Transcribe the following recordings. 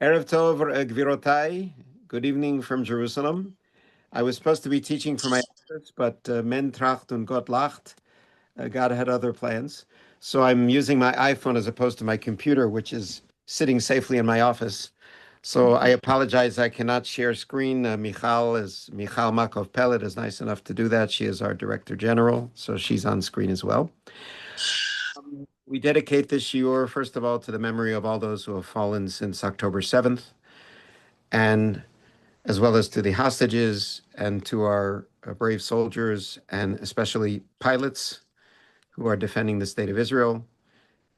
Erev Tov, Gvirotai. Good evening from Jerusalem. I was supposed to be teaching for my office, but men tracht und Gott lacht. God had other plans. So I'm using my iPhone as opposed to my computer, which is sitting safely in my office. So I apologize. I cannot share screen. Michal Makov Pellet is nice enough to do that. She is our Director General, so she's on screen as well. We dedicate this shiur, first of all, to the memory of all those who have fallen since October 7th, and as well as to the hostages and to our brave soldiers and especially pilots who are defending the state of Israel.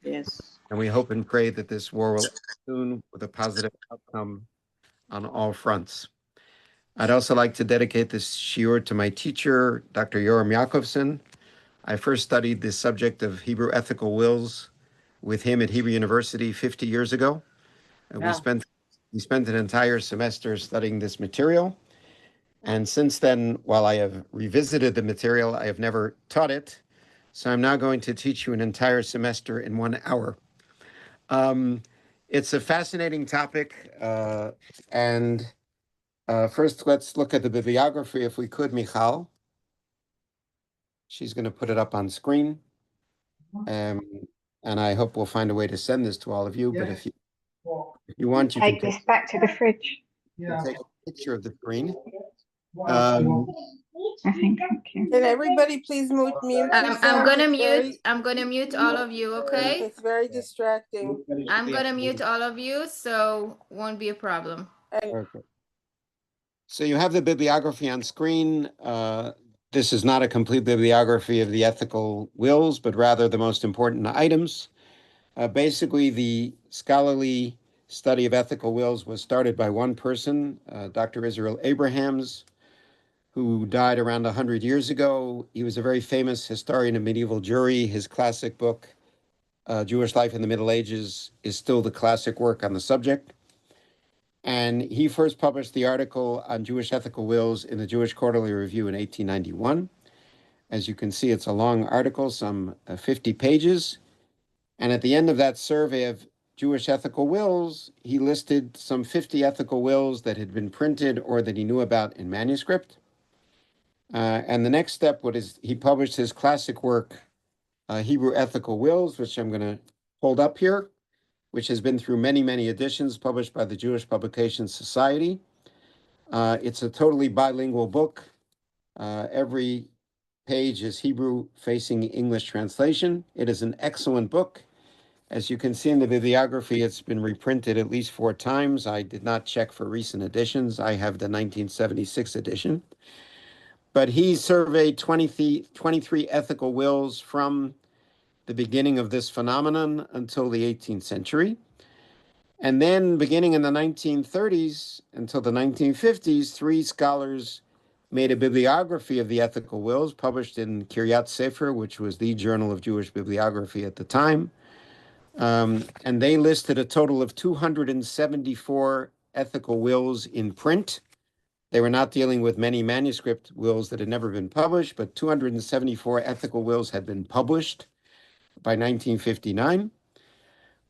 Yes. And we hope and pray that this war will end soon with a positive outcome on all fronts. I'd also like to dedicate this shiur to my teacher, Dr. Yoram Yakovson. I first studied the subject of Hebrew ethical wills with him at Hebrew University 50 years ago. And Yeah. we spent an entire semester studying this material. And since then, while I have revisited the material, I have never taught it. So I'm now going to teach you an entire semester in 1 hour. It's a fascinating topic. And first, let's look at the bibliography, if we could, Michal. She's going to put it up on screen. And I hope we'll find a way to send this to all of you. But if you want, you can Take this back to the fridge. take a picture of the screen. I think. Thank you. Can everybody please mute? I'm gonna mute all of you, okay? It's very distracting. I'm gonna mute all of you, so won't be a problem. Okay. So you have the bibliography on screen. This is not a complete bibliography of the ethical wills, but rather the most important items. Basically, the scholarly study of ethical wills was started by one person, Dr. Israel Abrahams, who died around 100 years ago. He was a very famous historian of medieval Jewry. His classic book, Jewish Life in the Middle Ages, is still the classic work on the subject. And he first published the article on Jewish ethical wills in the Jewish Quarterly Review in 1891. As you can see, it's a long article, some 50 pages. And at the end of that survey of Jewish ethical wills, he listed some 50 ethical wills that had been printed or that he knew about in manuscript. And the next step was he published his classic work, Hebrew Ethical Wills, which I'm going to hold up here, which has been through many, many editions, published by the Jewish Publication Society. It's a totally bilingual book. Every page is Hebrew facing English translation. It is an excellent book. As you can see in the bibliography, it's been reprinted at least 4 times. I did not check for recent editions. I have the 1976 edition. But he surveyed 23 ethical wills from the beginning of this phenomenon until the 18th century. And then beginning in the 1930s until the 1950s, 3 scholars made a bibliography of the ethical wills published in Kiryat Sefer, which was the journal of Jewish bibliography at the time. And they listed a total of 274 ethical wills in print. They were not dealing with many manuscript wills that had never been published, but 274 ethical wills had been published by 1959.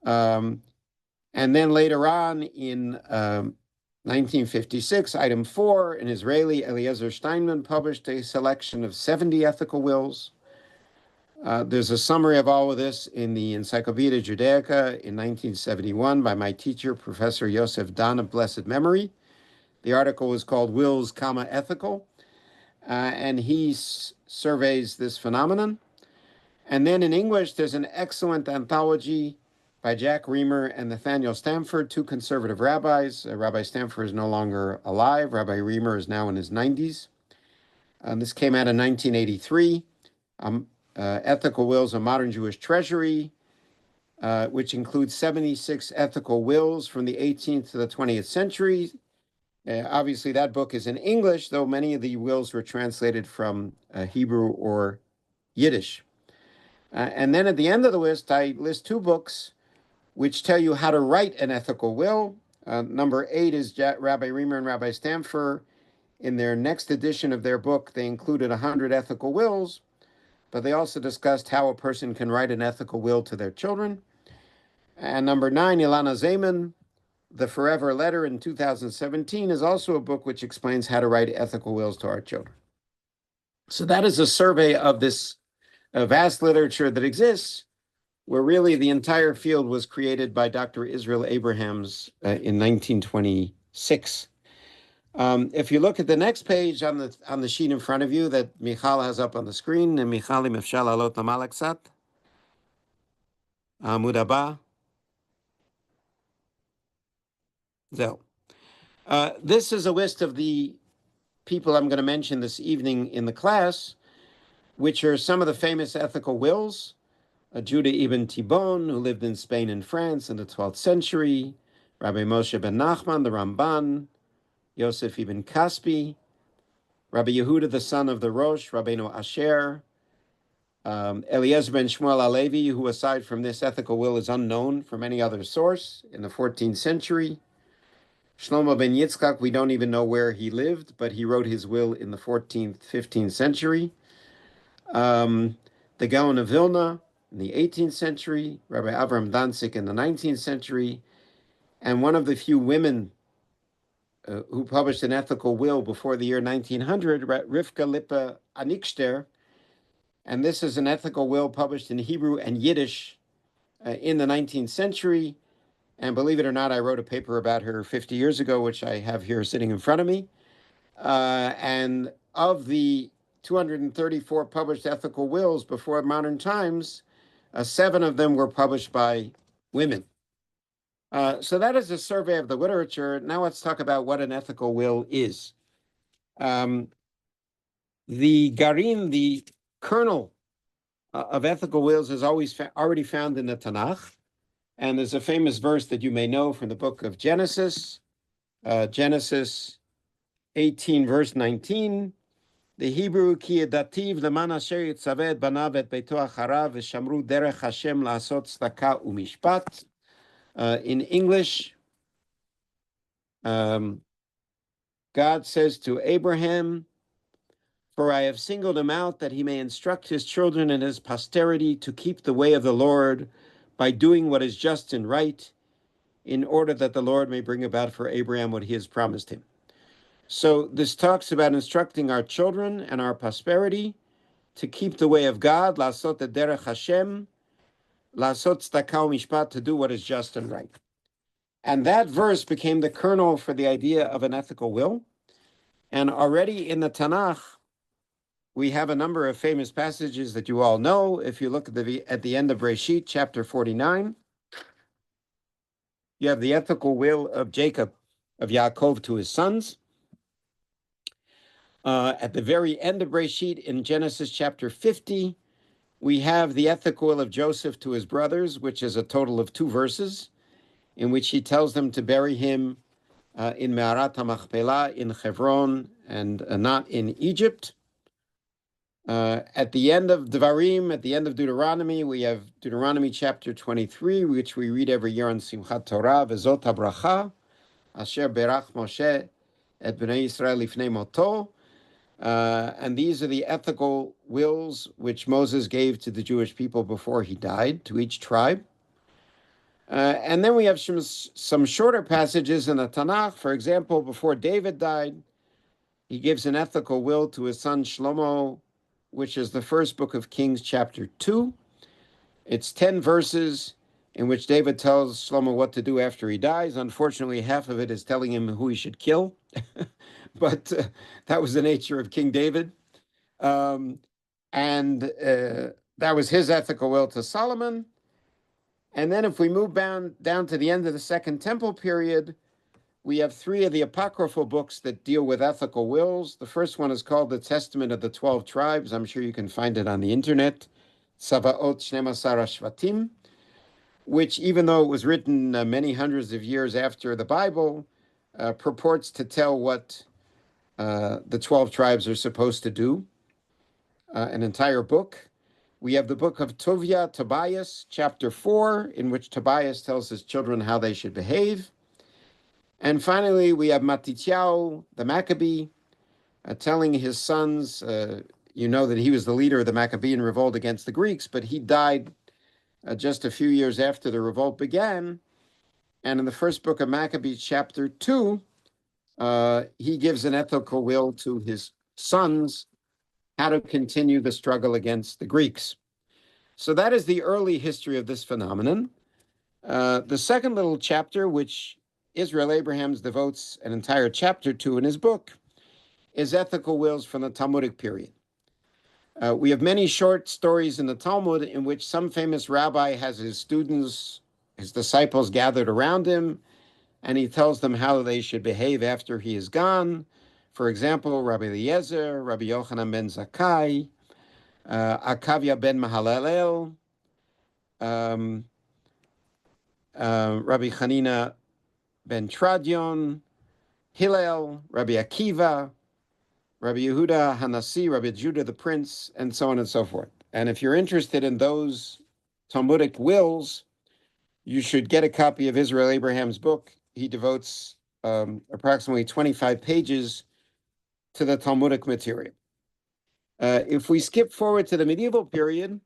And then later on in 1956, item 4, an Israeli, Eliezer Steinman, published a selection of 70 ethical wills. There's a summary of all of this in the Encyclopedia Judaica in 1971 by my teacher, Professor Yosef Dan of blessed memory. The article was called Wills, Ethical, and he surveys this phenomenon. And then in English, there's an excellent anthology by Jack Reamer and Nathaniel Stamford, 2 conservative rabbis. Rabbi Stamford is no longer alive. Rabbi Reamer is now in his 90s. This came out in 1983. Ethical Wills, a Modern Jewish Treasury, which includes 76 ethical wills from the 18th to the 20th century. Obviously, that book is in English, though many of the wills were translated from Hebrew or Yiddish. And then at the end of the list, I list 2 books which tell you how to write an ethical will. Number 8 is Rabbi Reamer and Rabbi Stamford. In their next edition of their book, they included 100 ethical wills, but they also discussed how a person can write an ethical will to their children. And number 9, Ilana Zayman The Forever Letter in 2017 is also a book which explains how to write ethical wills to our children. So that is a survey of this vast literature that exists, where really the entire field was created by Dr. Israel Abrahams in 1926. If you look at the next page on the sheet in front of you that Michal has up on the screen, and Michal, אם אפשר לעלות למעלה קצת. העמוד הבא. זהו. This is a list of the people I'm going to mention this evening in the class, which are some of the famous ethical wills. Judah ibn Tibon, who lived in Spain and France in the 12th century, Rabbi Moshe ben Nachman, the Ramban, Yosef ibn Kaspi, Rabbi Yehuda, the son of the Rosh, Rabbeinu Asher, Eliezer ben Shmuel Alevi, who aside from this ethical will is unknown from any other source in the 14th century, Shlomo ben Yitzchak, we don't even know where he lived, but he wrote his will in the 14th, 15th century. The Gaon of Vilna in the 18th century, Rabbi Avram Danzig in the 19th century, and one of the few women who published an ethical will before the year 1900, Rivka Lippe Anikster, and this is an ethical will published in Hebrew and Yiddish in the 19th century. And believe it or not, I wrote a paper about her 50 years ago, which I have here sitting in front of me. And of the 234 published ethical wills before modern times, 7 of them were published by women. So that is a survey of the literature. Now let's talk about what an ethical will is. The garin, the kernel of ethical wills, is always already found in the Tanakh. And there's a famous verse that you may know from the book of Genesis, Genesis 18, verse 19. The Hebrew, ki edativ leman asher yitzaveh et banav et beito acharav v'shamru derech Hashem la'asot tzedakah u'mishpat. In English, God says to Abraham, "For I have singled him out that he may instruct his children and his posterity to keep the way of the Lord by doing what is just and right, in order that the Lord may bring about for Abraham what he has promised him." So this talks about instructing our children and our posterity to keep the way of God, la'asot derech Hashem, la'asot tzedakah u'mishpat, to do what is just and right. And that verse became the kernel for the idea of an ethical will. And already in the Tanakh, we have a number of famous passages that you all know. If you look at the end of Reshit, chapter 49, you have the ethical will of Jacob, of Yaakov to his sons. At the very end of Reshit, in Genesis chapter 50, we have the ethical will of Joseph to his brothers, which is a total of 2 verses, in which he tells them to bury him in Me'arat HaMachpelah in Hebron and not in Egypt. At the end of Devarim, at the end of Deuteronomy, we have Deuteronomy chapter 23, which we read every year on Simchat Torah, Vezot HaBracha, Asher Berach Moshe et Bnei Yisrael Lifnei Moto. And these are the ethical wills which Moses gave to the Jewish people before he died, to each tribe. And then we have some shorter passages in the Tanakh. For example, before David died, he gives an ethical will to his son Shlomo, which is the first book of Kings, chapter 2. It's 10 verses in which David tells Shlomo what to do after he dies. Unfortunately, half of it is telling him who he should kill. But that was the nature of King David. And that was his ethical will to Solomon. And then if we move down to the end of the Second Temple period, we have 3 of the apocryphal books that deal with ethical wills. The first one is called the Testament of the 12 Tribes. I'm sure you can find it on the internet. Tzavaot Shnemasar HaShvatim, which, even though it was written many hundreds of years after the Bible, purports to tell what the 12 tribes are supposed to do, an entire book. We have the book of Tovia, Tobias, chapter 4, in which Tobias tells his children how they should behave. And finally, we have Matityahu, the Maccabee, telling his sons, you know that he was the leader of the Maccabean revolt against the Greeks, but he died just a few years after the revolt began. And in the first book of Maccabees, chapter 2, he gives an ethical will to his sons how to continue the struggle against the Greeks. So that is the early history of this phenomenon. The second little chapter, which Israel Abrahams devotes an entire chapter to in his book, is ethical wills from the Talmudic period. We have many short stories in the Talmud in which some famous rabbi has his students, his disciples gathered around him, and he tells them how they should behave after he is gone. For example, Rabbi Eliezer, Rabbi Yochanan ben Zakkai, Akavia ben Mahalalel, Rabbi Hanina ben Tradion, Hillel, Rabbi Akiva, Rabbi Yehuda Hanasi, Rabbi Judah the Prince, and so on and so forth. And if you're interested in those Talmudic wills, you should get a copy of Israel Abraham's book. He devotes approximately 25 pages to the Talmudic material. If we skip forward to the medieval period,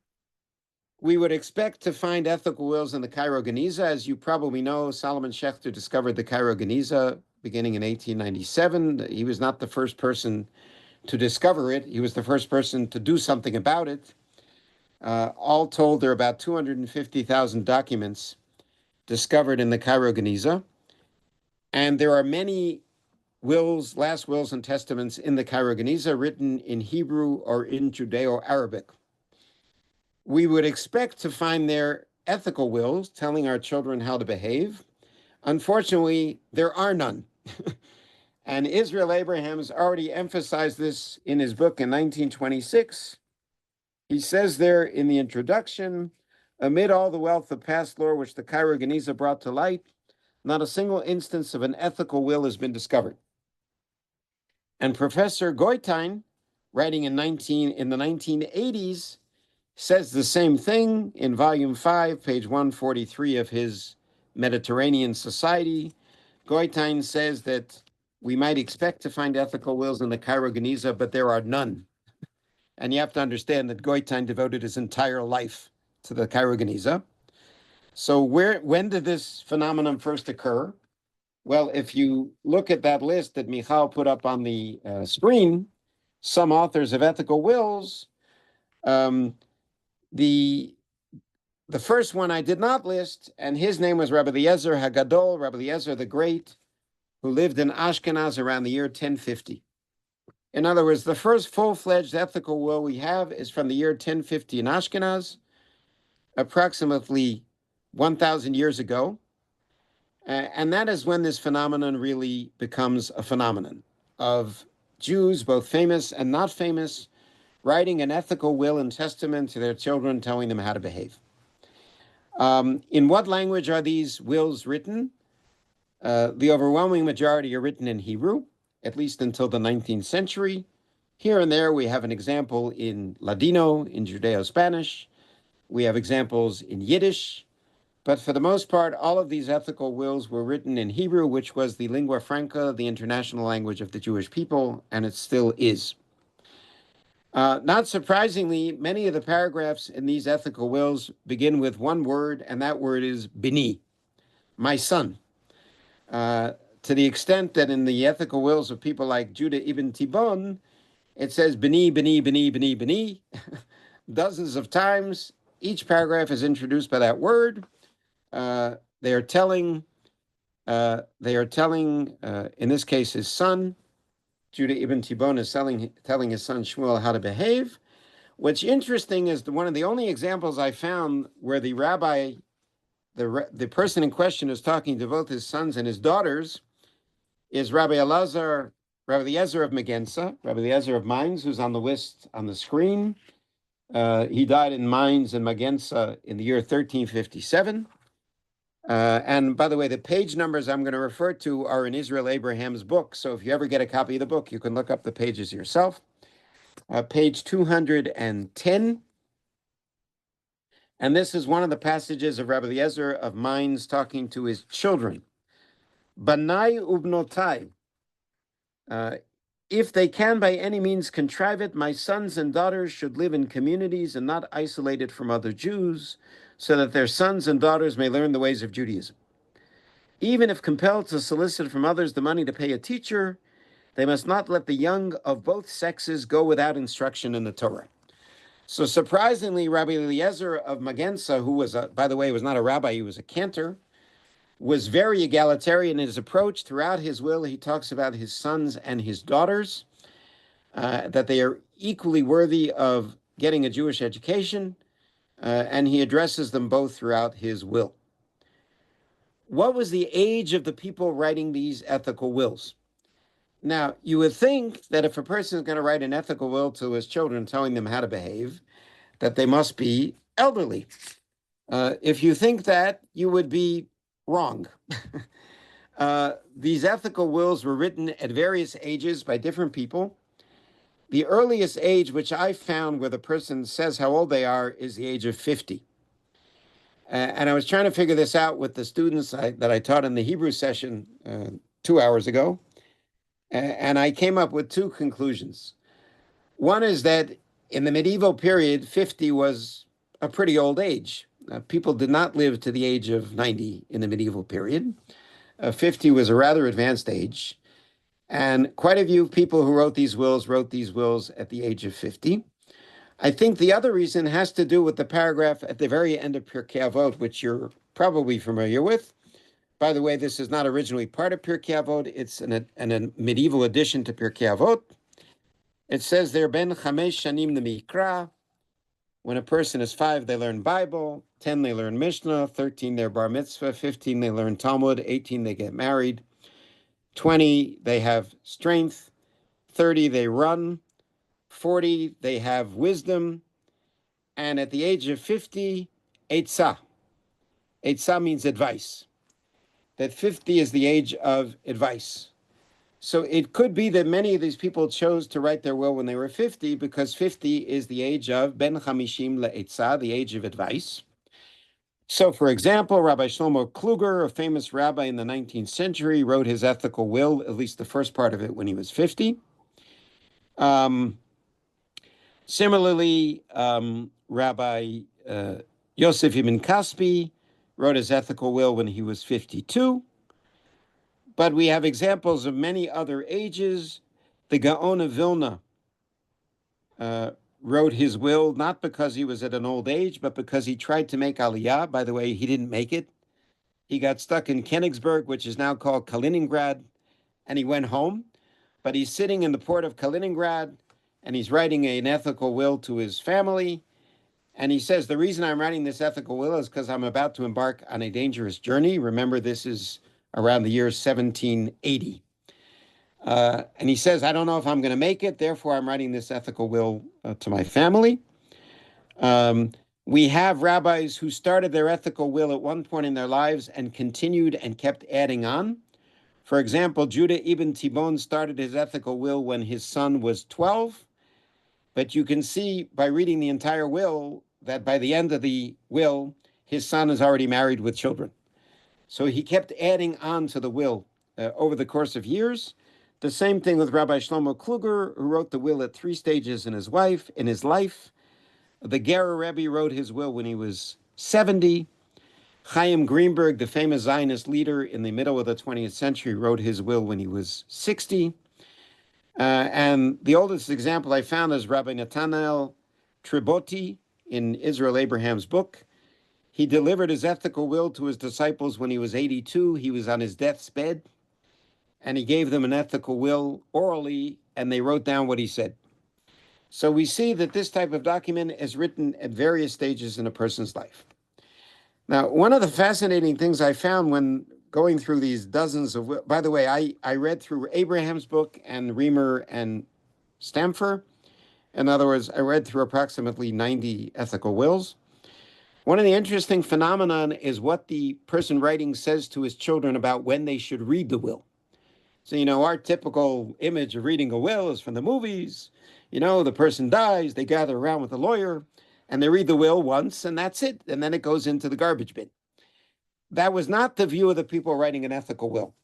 we would expect to find ethical wills in the Cairo Geniza. As you probably know, Solomon Schechter discovered the Cairo Geniza beginning in 1897. He was not the first person to discover it. He was the first person to do something about it. All told, there are about 250,000 documents discovered in the Cairo Geniza. And there are many wills, last wills and testaments in the Cairo Geniza written in Hebrew or in Judeo-Arabic. We would expect to find there ethical wills telling our children how to behave. Unfortunately, there are none. And Israel Abrahams already emphasized this in his book in 1926. He says there in the introduction, amid all the wealth of past lore which the Cairo Geniza brought to light, not a single instance of an ethical will has been discovered. And Professor Golinkin, writing in the 1980s, says the same thing in volume 5, page 143 of his Mediterranean Society. Golinkin says that we might expect to find ethical wills in the Cairo Geniza, but there are none. And you have to understand that Golinkin devoted his entire life to the Cairo Geniza. So when did this phenomenon first occur? Well, if you look at that list that Michal put up on the screen, some authors of ethical wills, the first one I did not list, and his name was Rabbi Eliezer Hagadol, Rabbi Eliezer the Great, who lived in Ashkenaz around the year 1050. In other words, the first full-fledged ethical will we have is from the year 1050 in Ashkenaz, approximately 1,000 years ago. And that is when this phenomenon really becomes a phenomenon of Jews, both famous and not famous, writing an ethical will and testament to their children, telling them how to behave. In what language are these wills written? The overwhelming majority are written in Hebrew, at least until the 19th century. Here and there, we have an example in Ladino, in Judeo-Spanish. We have examples in Yiddish. But for the most part, all of these ethical wills were written in Hebrew, which was the lingua franca, the international language of the Jewish people, and it still is. Not surprisingly, many of the paragraphs in these ethical wills begin with one word, and that word is bini, my son. To the extent that in the ethical wills of people like Judah ibn Tibon, it says bini, bini, bini, bini, bini, dozens of times. Each paragraph is introduced by that word. They are telling, in this case, his son. Judah ibn Tibon is telling his son Shmuel how to behave. What's interesting is one of the only examples I found where the rabbi, the person in question is talking to both his sons and his daughters, is Rabbi Eliezer of Megensa, Rabbi Eliezer of Mainz, who's on the list on the screen. He died in Mainz and Megensa in the year 1357. And by the way, the page numbers I'm going to refer to are in Israel Abraham's book. So if you ever get a copy of the book, you can look up the pages yourself. Page 210. And this is one of the passages of Rabbi Eliezer of Mainz talking to his children. Banai ubnotai. If they can by any means contrive it, my sons and daughters should live in communities and not isolated from other Jews, so that their sons and daughters may learn the ways of Judaism. Even if compelled to solicit from others the money to pay a teacher, they must not let the young of both sexes go without instruction in the Torah. So surprisingly, Rabbi Eliezer of Magensa, who was, by the way, was not a rabbi, he was a cantor, was very egalitarian in his approach. Throughout his will, he talks about his sons and his daughters, that they are equally worthy of getting a Jewish education, and he addresses them both throughout his will. What was the age of the people writing these ethical wills? Now, you would think that if a person is going to write an ethical will to his children telling them how to behave, that they must be elderly. If you think that, you would be wrong. These ethical wills were written at various ages by different people. The earliest age, which I found where the person says how old they are, is the age of 50. And I was trying to figure this out with the students that I taught in the Hebrew session 2 hours ago. And I came up with two conclusions. One is that in the medieval period, 50 was a pretty old age. People did not live to the age of 90 in the medieval period. 50 was a rather advanced age. And quite a few people who wrote these wills at the age of 50. I think the other reason has to do with the paragraph at the very end of Pirkei Avot, which you're probably familiar with. By the way, this is not originally part of Pirkei Avot. It's a medieval addition to Pirkei Avot. It says there, Ben Chamesh Shanim Mikra. When a person is 5, they learn Bible. 10, they learn Mishnah. 13, they're Bar Mitzvah. 15, they learn Talmud. 18, they get married. 20, they have strength. 30, they run. 40, they have wisdom. And at the age of 50, Eitzah. Eitzah means advice. That 50 is the age of advice. So it could be that many of these people chose to write their will when they were 50 because 50 is the age of Ben Chamishim Le'etzah, the age of advice. So, for example, Rabbi Shlomo Kluger, a famous rabbi in the 19th century, wrote his ethical will, at least the first part of it, when he was 50. Similarly, Rabbi Yosef Ibn Kaspi wrote his ethical will when he was 52. But we have examples of many other ages. The Gaon of Vilna wrote his will not because he was at an old age, but because he tried to make Aliyah. By the way, he didn't make it. He got stuck in Königsberg, which is now called Kaliningrad, and he went home. But he's sitting in the port of Kaliningrad, and he's writing an ethical will to his family. And he says, the reason I'm writing this ethical will is because I'm about to embark on a dangerous journey. Remember, this is around the year 1780. And he says, I don't know if I'm going to make it. Therefore, I'm writing this ethical will to my family. We have rabbis who started their ethical will at one point in their lives and continued and kept adding on. For example, Judah ibn Tibon started his ethical will when his son was 12. But you can see by reading the entire will that by the end of the will, his son is already married with children. So he kept adding on to the will over the course of years. The same thing with Rabbi Shlomo Kluger, who wrote the will at 3 stages in his life. The Gerer Rebbe wrote his will when he was 70. Chaim Greenberg, the famous Zionist leader in the middle of the 20th century, wrote his will when he was 60. And the oldest example I found is Rabbi Nathanael Triboti in Israel Abraham's book. He delivered his ethical will to his disciples when he was 82. He was on his death's bed, and he gave them an ethical will orally, and they wrote down what he said. So we see that this type of document is written at various stages in a person's life. Now, one of the fascinating things I found when going through these dozens of, by the way, I read through Abraham's book and Reamer and Stamfer. In other words, I read through approximately 90 ethical wills. One of the interesting phenomenon is what the person writing says to his children about when they should read the will. So, our typical image of reading a will is from the movies. The person dies, they gather around with the lawyer, and they read the will once, and that's it. And then it goes into the garbage bin. That was not the view of the people writing an ethical will.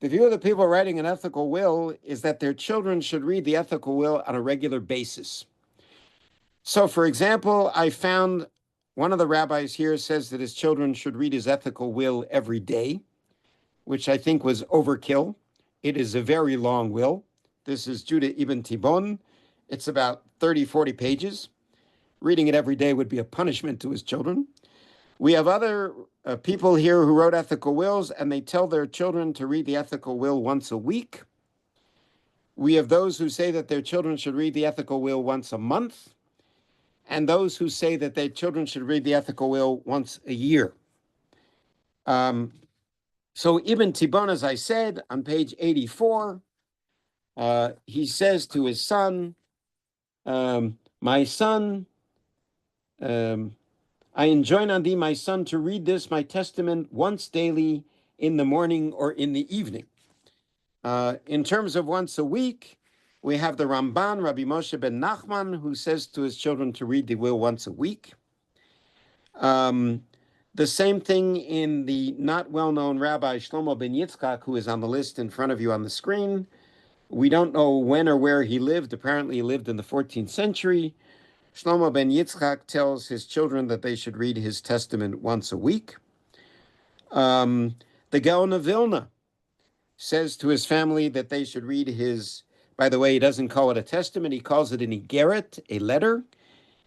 The view of the people writing an ethical will is that their children should read the ethical will on a regular basis. So, for example, I found one of the rabbis here says that his children should read his ethical will every day. which I think was overkill. It is a very long will. This is Judah ibn Tibon. It's about 30, 40 pages. Reading it every day would be a punishment to his children. We have other people here who wrote ethical wills, and they tell their children to read the ethical will once a week. We have those who say that their children should read the ethical will once a month, and those who say that their children should read the ethical will once a year. So Ibn Tibon, as I said, on page 84, he says to his son, my son, I enjoin on thee, my son, to read this, my testament, once daily in the morning or in the evening. In terms of once a week, we have the Ramban, Rabbi Moshe ben Nachman, who says to his children to read the will once a week. The same thing in the not well-known Rabbi Shlomo ben Yitzchak, who is on the list in front of you on the screen. We don't know when or where he lived. Apparently, he lived in the 14th century. Shlomo ben Yitzchak tells his children that they should read his testament once a week. The Gaon of Vilna says to his family that they should read his, by the way, he doesn't call it a testament, he calls it an igeret, a letter.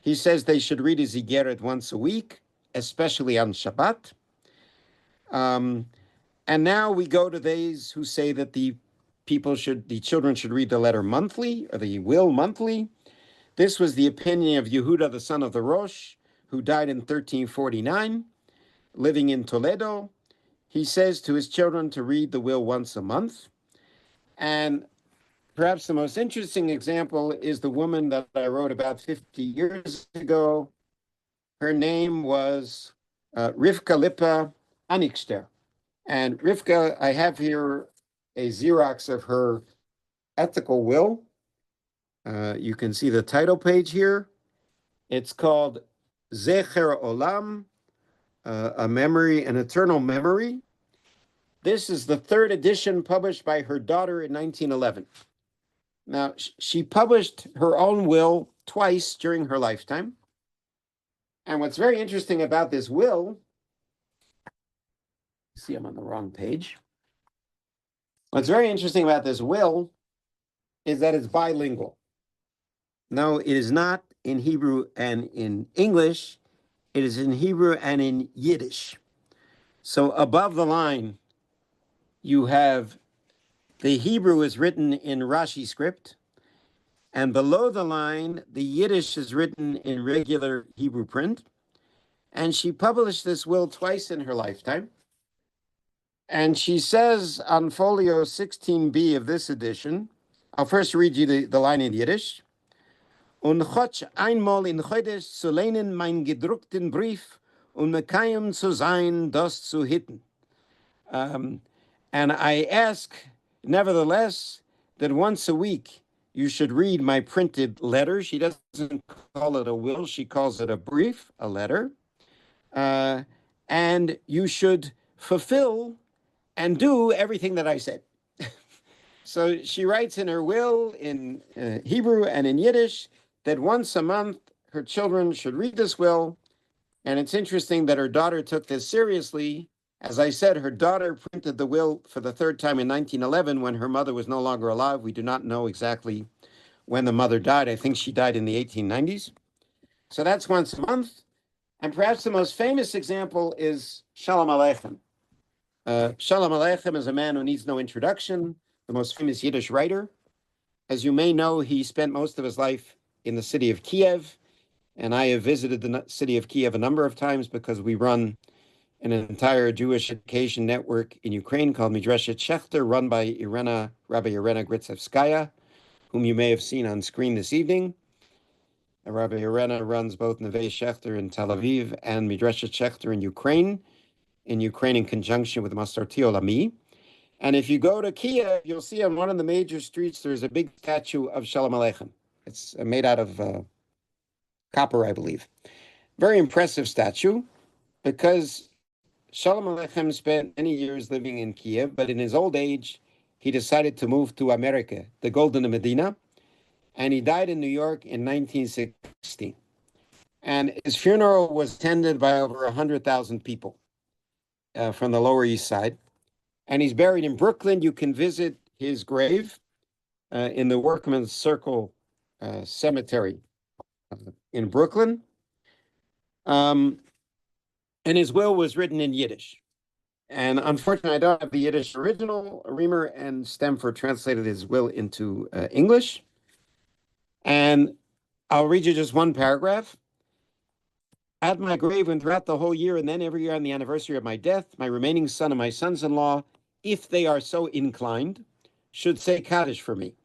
He says they should read his igeret once a week, especially on Shabbat. And now we go to those who say that the children should read the letter monthly, or the will monthly. This was the opinion of Yehuda, the son of the Rosh, who died in 1349, living in Toledo. He says to his children to read the will once a month. And perhaps the most interesting example is the woman that I wrote about 50 years ago. Her name was Rivka Lipa Anikster. And Rivka, I have here a Xerox of her ethical will. You can see the title page here. It's called Zecher Olam, a memory, an eternal memory. This is the third edition published by her daughter in 1911. Now, she published her own will twice during her lifetime. And what's very interesting about this will, see, I'm on the wrong page. What's very interesting about this will is that it's bilingual. No, it is not in Hebrew and in English. It is in Hebrew and in Yiddish. So above the line, you have the Hebrew is written in Rashi script, and below the line, the Yiddish is written in regular Hebrew print. And she published this will twice in her lifetime. And she says on folio 16b of this edition, I'll first read you the line in Yiddish. Und chotsch einmal in Chodesh zu lehnen mein gedruckten Brief und mekayem zu sein, das zu hitten. And I ask, nevertheless, that once a week you should read my printed letter. She doesn't call it a will, she calls it a brief, a letter. And you should fulfill and do everything that I said. So she writes in her will in Hebrew and in Yiddish that once a month her children should read this will. And it's interesting that her daughter took this seriously. As I said, her daughter printed the will for the third time in 1911 when her mother was no longer alive. We do not know exactly when the mother died. I think she died in the 1890s. So that's once a month. And perhaps the most famous example is Shalom Aleichem. Shalom Aleichem is a man who needs no introduction, the most famous Yiddish writer. As you may know, he spent most of his life in the city of Kiev, and I have visited the city of Kiev a number of times because we run an entire Jewish education network in Ukraine called Midreshet Schechter, run by Rabbi Irena Gritsevskaya, whom you may have seen on screen this evening. Rabbi Irena runs both Neve Schechter in Tel Aviv and Midreshet Schechter in Ukraine in conjunction with Masarti Olami. And if you go to Kiev, you'll see on one of the major streets, there's a big statue of Shalom Aleichem. It's made out of copper, I believe. Very impressive statue because Shalom Aleichem spent many years living in Kiev, but in his old age, he decided to move to America, the Golden Medina, and he died in New York in 1960. And his funeral was attended by over 100,000 people from the Lower East Side. and he's buried in Brooklyn. You can visit his grave in the Workman's Circle Cemetery in Brooklyn. And his will was written in Yiddish. And unfortunately, I don't have the Yiddish original. Reamer and Stemfer translated his will into English. And I'll read you just one paragraph. At my grave and throughout the whole year, and then every year on the anniversary of my death, my remaining son and my sons-in-law, if they are so inclined, should say Kaddish for me.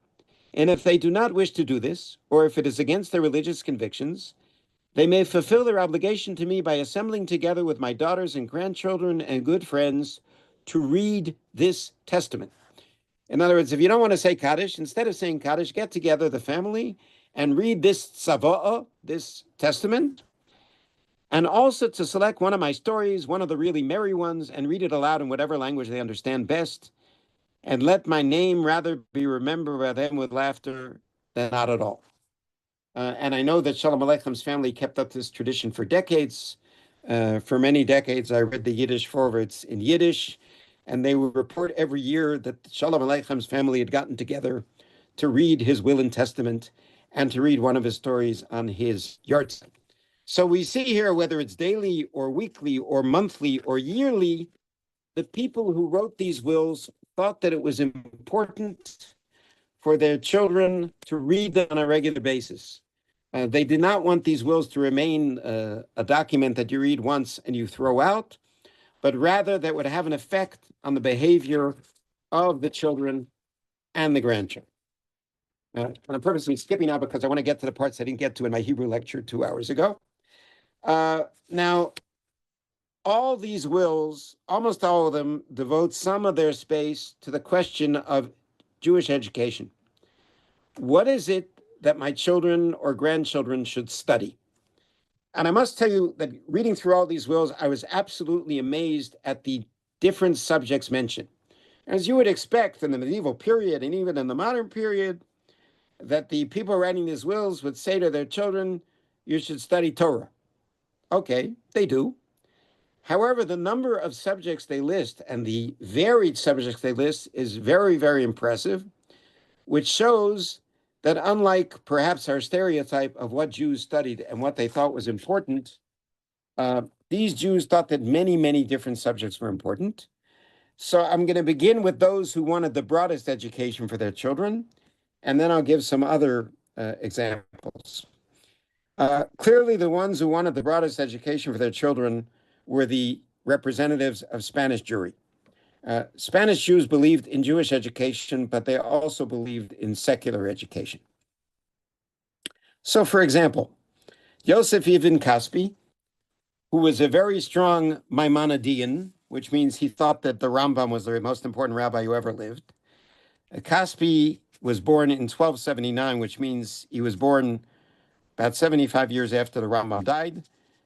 And if they do not wish to do this, or if it is against their religious convictions, they may fulfill their obligation to me by assembling together with my daughters and grandchildren and good friends to read this testament. In other words, if you don't want to say Kaddish, instead of saying Kaddish, get together the family and read this tzava'ah, this testament, and also to select one of my stories, one of the really merry ones, and read it aloud in whatever language they understand best, and let my name rather be remembered by them with laughter than not at all. And I know that Shalom Aleicham's family kept up this tradition for decades. For many decades, I read the Yiddish forwards in Yiddish, and they would report every year that Shalom Aleicham's family had gotten together to read his will and testament and to read one of his stories on his yahrzeit. So we see here, whether it's daily or weekly or monthly or yearly, the people who wrote these wills thought that it was important for their children to read them on a regular basis. They did not want these wills to remain a document that you read once and you throw out, but rather that would have an effect on the behavior of the children and the grandchildren. And I'm purposely skipping now because I want to get to the parts I didn't get to in my Hebrew lecture 2 hours ago. Now, all these wills, almost all of them, devote some of their space to the question of Jewish education. What is it that my children or grandchildren should study? And I must tell you that reading through all these wills, I was absolutely amazed at the different subjects mentioned. As you would expect in the medieval period and even in the modern period, that the people writing these wills would say to their children, you should study Torah. Okay, they do. However, the number of subjects they list and the varied subjects they list is very, very impressive, which shows that unlike perhaps our stereotype of what Jews studied and what they thought was important, these Jews thought that many, many different subjects were important. So I'm going to begin with those who wanted the broadest education for their children, and then I'll give some other examples. Clearly, the ones who wanted the broadest education for their children were the representatives of Spanish Jewry. Spanish Jews believed in Jewish education, but they also believed in secular education. So, for example, Yosef Ibn Kaspi, who was a very strong Maimonidean, which means he thought that the Rambam was the most important rabbi who ever lived. Kaspi was born in 1279, which means he was born about 75 years after the Rambam died.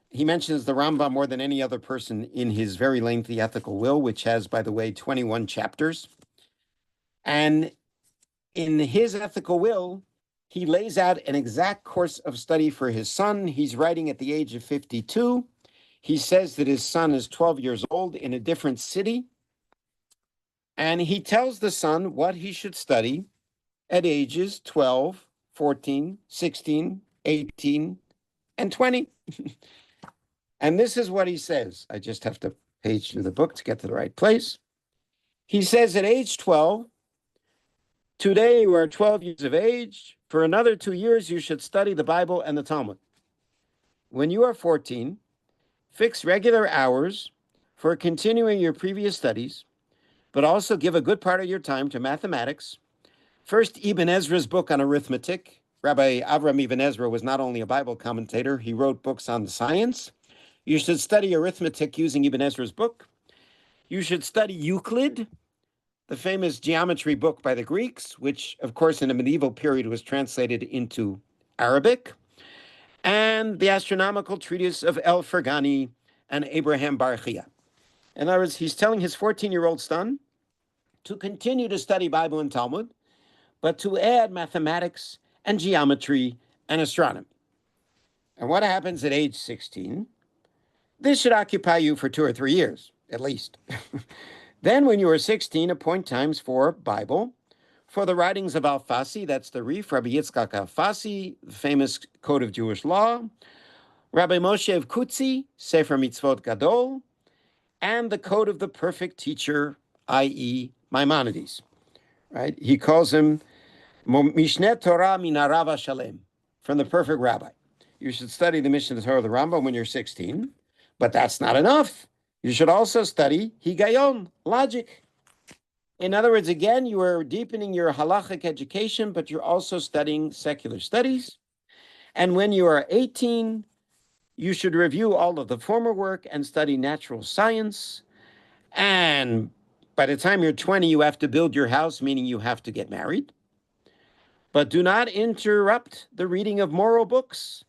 He mentions the Rambam more than any other person in his very lengthy ethical will, which has, by the way, 21 chapters. And in his ethical will, he lays out an exact course of study for his son. He's writing at the age of 52. He says that his son is 12 years old in a different city. And he tells the son what he should study at ages 12, 14, 16, 18, and 20. And this is what he says. I just have to page through the book to get to the right place. He says at age 12, today you are 12 years of age. For another 2 years, you should study the Bible and the Talmud. When you are 14, fix regular hours for continuing your previous studies, but also give a good part of your time to mathematics. First, Ibn Ezra's book on arithmetic. Rabbi Avram Ibn Ezra was not only a Bible commentator, he wrote books on science. You should study arithmetic using Ibn Ezra's book. You should study Euclid, the famous geometry book by the Greeks, which, of course, in the medieval period was translated into Arabic, and the astronomical treatise of El Fergani and Abraham Bar Chia. In other words, he's telling his 14-year-old son to continue to study Bible and Talmud, but to add mathematics and geometry and astronomy. And what happens at age 16? This should occupy you for 2 or 3 years, at least. Then when you are 16, appoint times for Bible, for the writings of Alfasi, that's the Rif, Rabbi Yitzchak Alfasi, the famous code of Jewish law, Rabbi Moshe of Kutzi, Sefer Mitzvot Gadol, and the code of the perfect teacher, i.e. Maimonides, right? He calls him Mishneh Torah min Harav Shalem, from the perfect rabbi. You should study the Mishneh Torah of the Rambam when you're 16, but that's not enough. You should also study Higayon, logic. In other words, again, you are deepening your halachic education, but you're also studying secular studies. And when you are 18, you should review all of the former work and study natural science. And by the time you're 20, you have to build your house, meaning you have to get married. But do not interrupt the reading of moral books.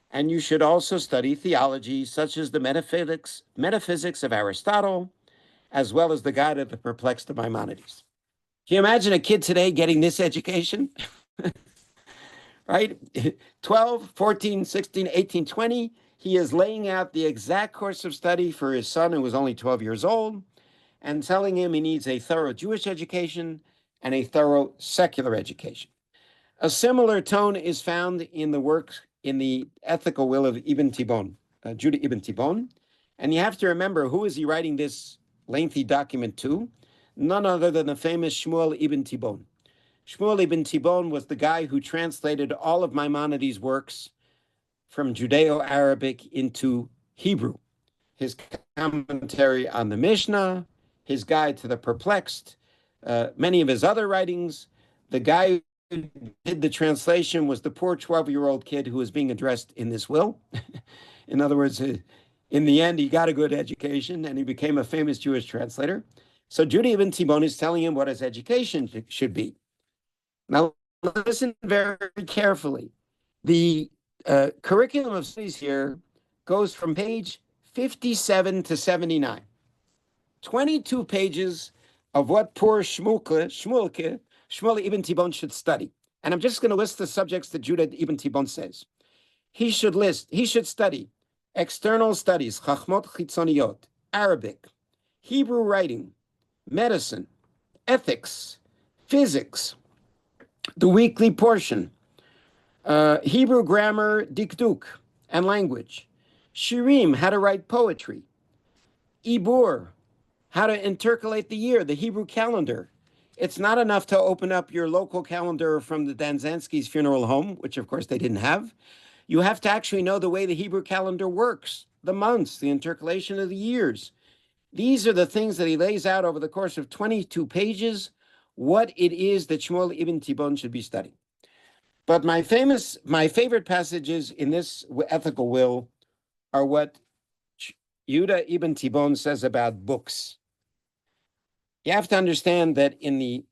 And you should also study theology, such as the metaphysics of Aristotle, as well as the Guide of the Perplexed of Maimonides. Can you imagine a kid today getting this education? Right? 12, 14, 16, 18, 20. He is laying out the exact course of study for his son, who was only 12 years old, and telling him he needs a thorough Jewish education and a thorough secular education. A similar tone is found in the work, in the ethical will of Ibn Tibbon, Judah Ibn Tibbon. And you have to remember, who is he writing this lengthy document to? None other than the famous Shmuel Ibn Tibbon. Shmuel Ibn Tibbon was the guy who translated all of Maimonides' works from Judeo-Arabic into Hebrew. His commentary on the Mishnah, his guide to the perplexed, many of his other writings. The guy who did the translation was the poor 12-year-old kid who was being addressed in this will. In other words, in the end, he got a good education and he became a famous Jewish translator. So Judah Ibn Tibbon is telling him what his education should be. Now, listen very carefully. The curriculum of studies here goes from page 57 to 79. 22 pages of what poor Shmuel Ibn Tibbon should study. And I'm just going to list the subjects that Judah Ibn Tibbon says. He should study external studies, Chachmot Chitzoniyot, Arabic, Hebrew writing, medicine, ethics, physics, the weekly portion, Hebrew grammar, dikduk, and language, shirim, how to write poetry, ibur, how to intercalate the year, the Hebrew calendar. It's not enough to open up your local calendar from the Danzansky's funeral home, which of course they didn't have. You have to actually know the way the Hebrew calendar works, the months, the intercalation of the years. These are the things that he lays out over the course of 22 pages, what it is that Shmuel Ibn Tibbon should be studying. But my favorite passages in this ethical will are what Judah Ibn Tibbon says about books. You have to understand that in the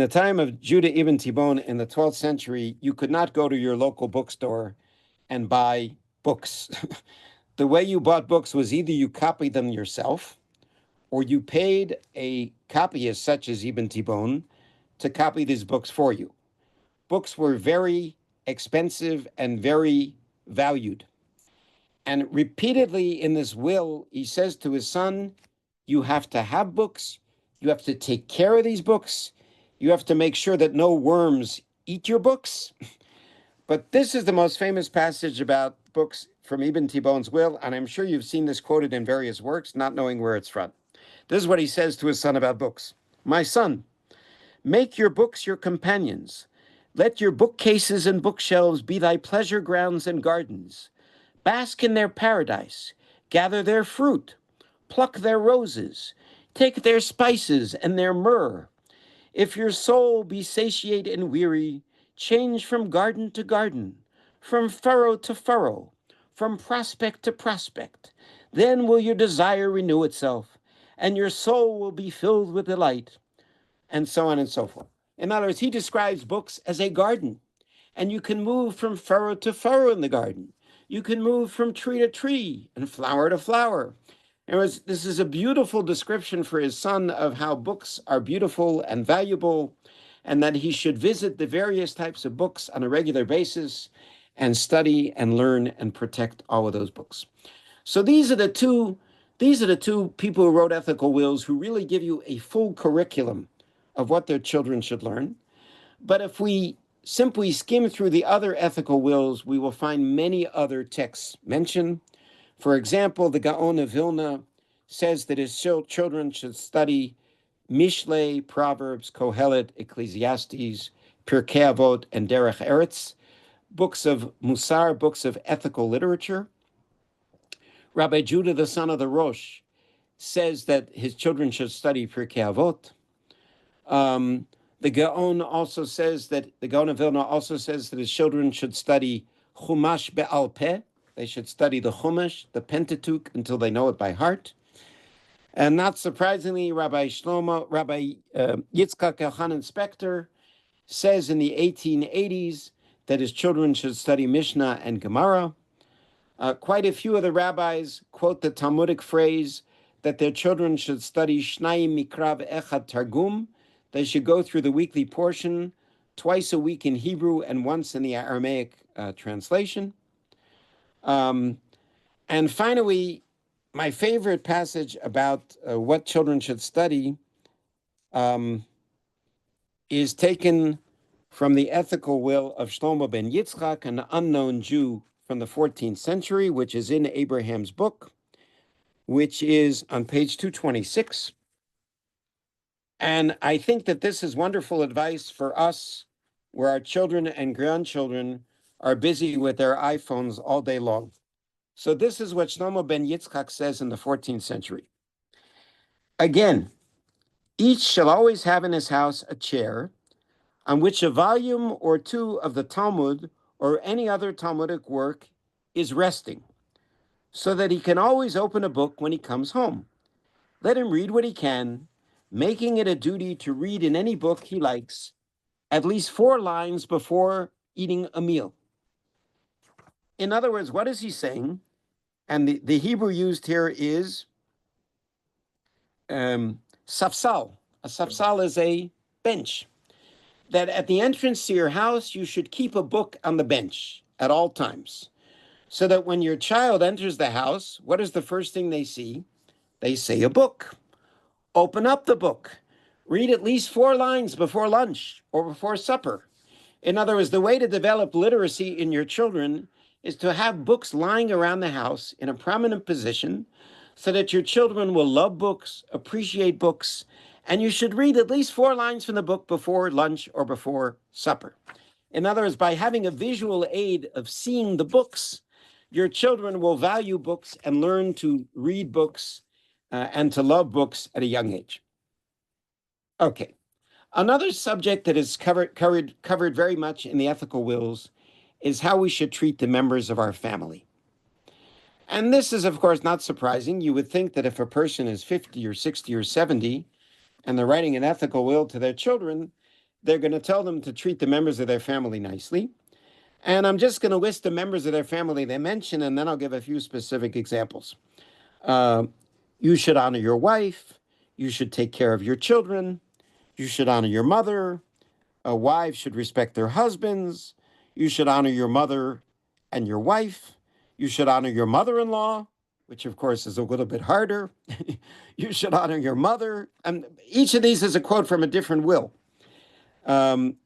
time of Judah Ibn Tibbon in the 12th century, you could not go to your local bookstore and buy books. The way you bought books was either you copied them yourself or you paid a copyist such as Ibn Tibbon to copy these books for you. Books were very expensive and very valued. And repeatedly in this will, he says to his son, you have to have books, you have to take care of these books, you have to make sure that no worms eat your books. But this is the most famous passage about books from Ibn Tibbon's will, and I'm sure you've seen this quoted in various works, not knowing where it's from. This is what he says to his son about books. My son, make your books your companions. Let your bookcases and bookshelves be thy pleasure grounds and gardens. Bask in their paradise, gather their fruit, pluck their roses, take their spices and their myrrh. If your soul be satiate and weary, change from garden to garden, from furrow to furrow, from prospect to prospect. Then will your desire renew itself, and your soul will be filled with delight, and so on and so forth. In other words, he describes books as a garden, and you can move from furrow to furrow in the garden. You can move from tree to tree and flower to flower. This is a beautiful description for his son of how books are beautiful and valuable, and that he should visit the various types of books on a regular basis and study and learn and protect all of those books. So these are the two These are the two people who wrote ethical wills who really give you a full curriculum of what their children should learn. But if we simply skim through the other ethical wills, we will find many other texts mentioned. For example, the Gaon of Vilna says that his children should study Mishle, Proverbs, Kohelet, Ecclesiastes, Pirkei Avot, and Derech Eretz, books of Musar, books of ethical literature. Rabbi Judah, the son of the Rosh, says that his children should study Pirkei Avot. The Gaon also says that the Gaon of Vilna also says that his children should study Chumash Be'al Peh. They should study the Chumash, the Pentateuch, until they know it by heart. And not surprisingly, Rabbi Yitzchak Elchanan Schechter says in the 1880s that his children should study Mishnah and Gemara. Quite a few of the rabbis quote the Talmudic phrase that their children should study Shnayim Mikra Echad Targum. They should go through the weekly portion twice a week in Hebrew and once in the Aramaic translation. And finally, my favorite passage about what children should study is taken from the ethical will of Shlomo ben Yitzchak, an unknown Jew from the 14th century, which is in Abraham's book, which is on page 226. And I think that this is wonderful advice for us, where our children and grandchildren are busy with their iPhones all day long. So this is what Shlomo ben Yitzchak says in the 14th century. Again, each shall always have in his house a chair on which a volume or two of the Talmud or any other Talmudic work is resting, so that he can always open a book when he comes home. Let him read what he can, making it a duty to read in any book he likes at least 4 lines before eating a meal. In other words, what is he saying? And the Hebrew used here is safsal. A safsal is a bench. That at the entrance to your house, you should keep a book on the bench at all times, so that when your child enters the house, what is the first thing they see? They say a book. Open up the book. Read at least 4 lines before lunch or before supper. In other words, the way to develop literacy in your children is to have books lying around the house in a prominent position so that your children will love books, appreciate books, and you should read at least 4 lines from the book before lunch or before supper. In other words, by having a visual aid of seeing the books, your children will value books and learn to read books and to love books at a young age. Okay. Another subject that is covered very much in the ethical wills is how we should treat the members of our family. And this is, of course, not surprising. You would think that if a person is 50 or 60 or 70 and they're writing an ethical will to their children, they're going to tell them to treat the members of their family nicely. And I'm just going to list the members of their family they mention, and then I'll give a few specific examples. You should honor your wife. You should take care of your children. You should honor your mother. Wives should respect their husbands. You should honor your mother and your wife. You should honor your mother-in-law, which of course is a little bit harder. You should honor your mother. And each of these is a quote from a different will, and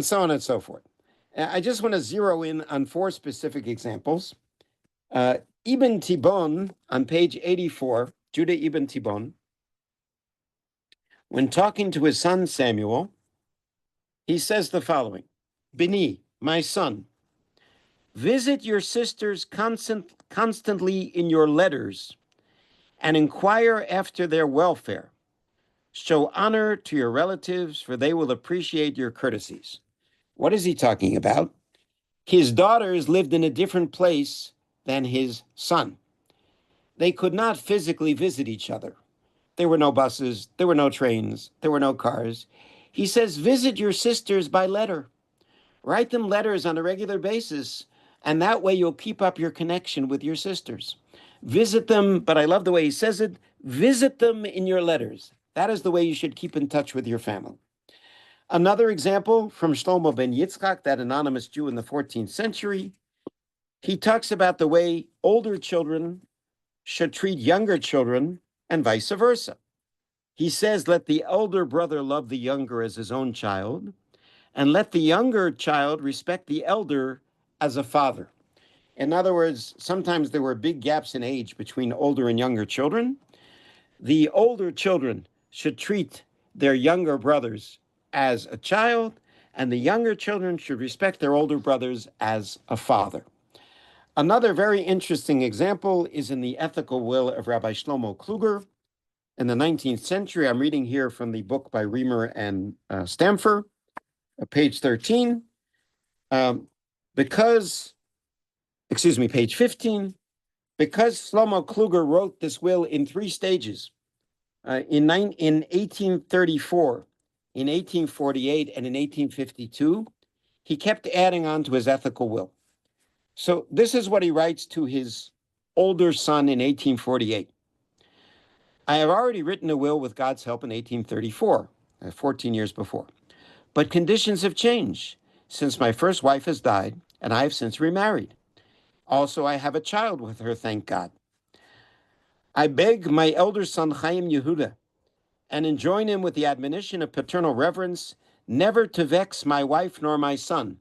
so on and so forth. I just want to zero in on 4 specific examples. Ibn Tibon, on page 84, Judah Ibn Tibon, when talking to his son Samuel, he says the following: Bini, my son, visit your sisters constantly in your letters and inquire after their welfare. Show honor to your relatives, for they will appreciate your courtesies. What is he talking about? His daughters lived in a different place than his son. They could not physically visit each other. There were no buses, there were no trains, there were no cars. He says, visit your sisters by letter. Write them letters on a regular basis, and that way you'll keep up your connection with your sisters. Visit them, but I love the way he says it, visit them in your letters. That is the way you should keep in touch with your family. Another example from Shlomo ben Yitzchak, that anonymous Jew in the 14th century, he talks about the way older children should treat younger children and vice versa. He says, let the elder brother love the younger as his own child, and let the younger child respect the elder as a father. In other words, sometimes there were big gaps in age between older and younger children. The older children should treat their younger brothers as a child, and the younger children should respect their older brothers as a father. Another very interesting example is in the ethical will of Rabbi Shlomo Kluger in the 19th century. I'm reading here from the book by Reamer and Stamfer, page 13. Page 15. Because Shlomo Kluger wrote this will in 3 stages, in 1834, in 1848, and in 1852, he kept adding on to his ethical will. So this is what he writes to his older son in 1848. I have already written a will with God's help in 1834, 14 years before. But conditions have changed since my first wife has died, and I have since remarried. Also, I have a child with her, thank God. I beg my elder son, Chaim Yehuda, and enjoin him with the admonition of paternal reverence, never to vex my wife nor my son,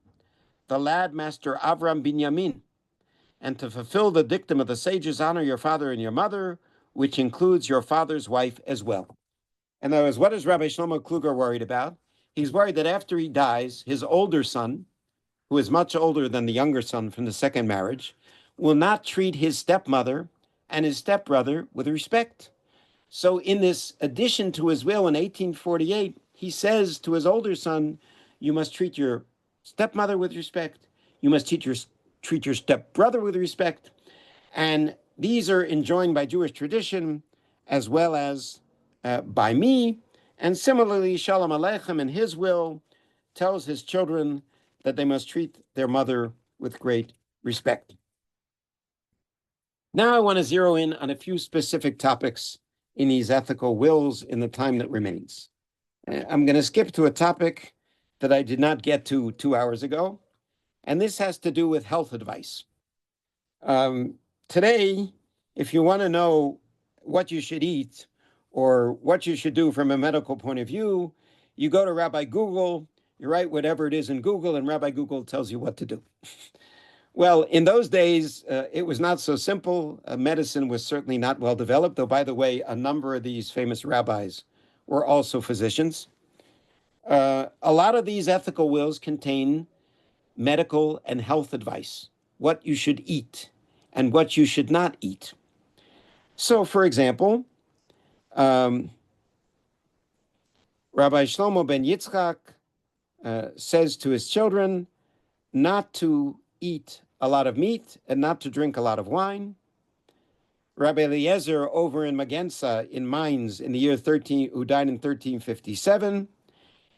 the lad master Avram Binyamin, and to fulfill the dictum of the sages, honor your father and your mother, which includes your father's wife as well. In other words, what is Rabbi Shlomo Kluger worried about? He's worried that after he dies, his older son, who is much older than the younger son from the second marriage, will not treat his stepmother and his stepbrother with respect. So in this addition to his will in 1848, he says to his older son, you must treat your stepmother with respect. You must treat your stepbrother with respect. And these are enjoined by Jewish tradition as well as by me. And similarly, Shalom Aleichem in his will tells his children that they must treat their mother with great respect. Now I want to zero in on a few specific topics in these ethical wills in the time that remains. I'm going to skip to a topic that I did not get to 2 hours ago, and this has to do with health advice. Today, if you want to know what you should eat or what you should do from a medical point of view, you go to Rabbi Google, you write whatever it is in Google, and Rabbi Google tells you what to do. Well, in those days, it was not so simple. Medicine was certainly not well developed, though, by the way, a number of these famous rabbis were also physicians. A lot of these ethical wills contain medical and health advice, what you should eat and what you should not eat. So, for example, Rabbi Shlomo ben Yitzchak says to his children not to eat a lot of meat and not to drink a lot of wine. Rabbi Eliezer over in Magensa in Mainz in the year 13, who died in 1357,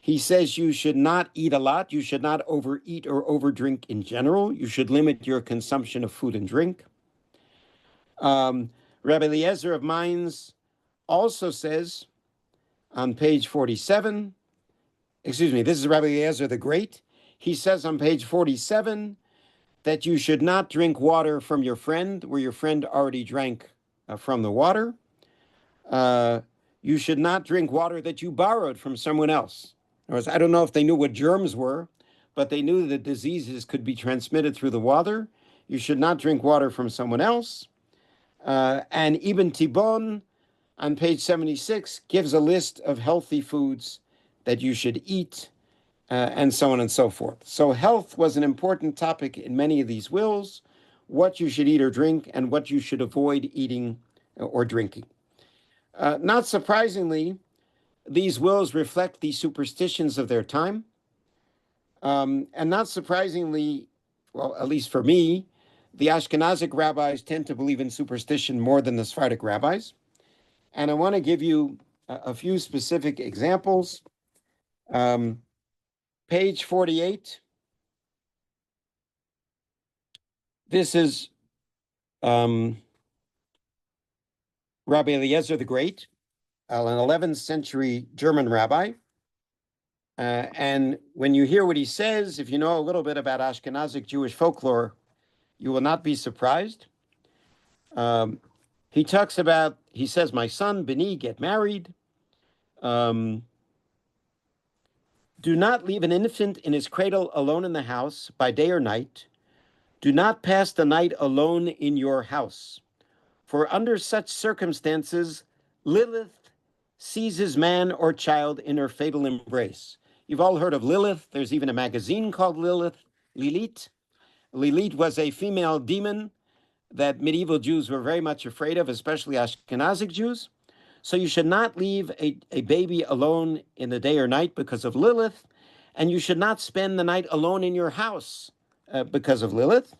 he says you should not eat a lot. You should not overeat or overdrink in general. You should limit your consumption of food and drink. Rabbi Eliezer of Mainz also says on page 47, this is Rabbi Eliezer the Great. He says on page 47 that you should not drink water from your friend where your friend already drank from the water. You should not drink water that you borrowed from someone else. In other words, I don't know if they knew what germs were, but they knew that diseases could be transmitted through the water. You should not drink water from someone else. And Ibn Tibon on page 76 gives a list of healthy foods that you should eat, and so on and so forth. So health was an important topic in many of these wills, what you should eat or drink and what you should avoid eating or drinking. Not surprisingly, these wills reflect the superstitions of their time. And not surprisingly, well, at least for me, the Ashkenazic rabbis tend to believe in superstition more than the Sephardic rabbis. And I want to give you a few specific examples. Page 48. This is Rabbi Eliezer the Great, an 11th century German rabbi. And when you hear what he says, if you know a little bit about Ashkenazic Jewish folklore, you will not be surprised. he talks about, he says, my son, Beni, get married. Do not leave an infant in his cradle alone in the house by day or night. Do not pass the night alone in your house. For under such circumstances, Lilith seizes man or child in her fatal embrace. You've all heard of Lilith. There's even a magazine called Lilith. Lilith was a female demon that medieval Jews were very much afraid of, especially Ashkenazic Jews. So you should not leave a baby alone in the day or night because of Lilith, and you should not spend the night alone in your house because of Lilith.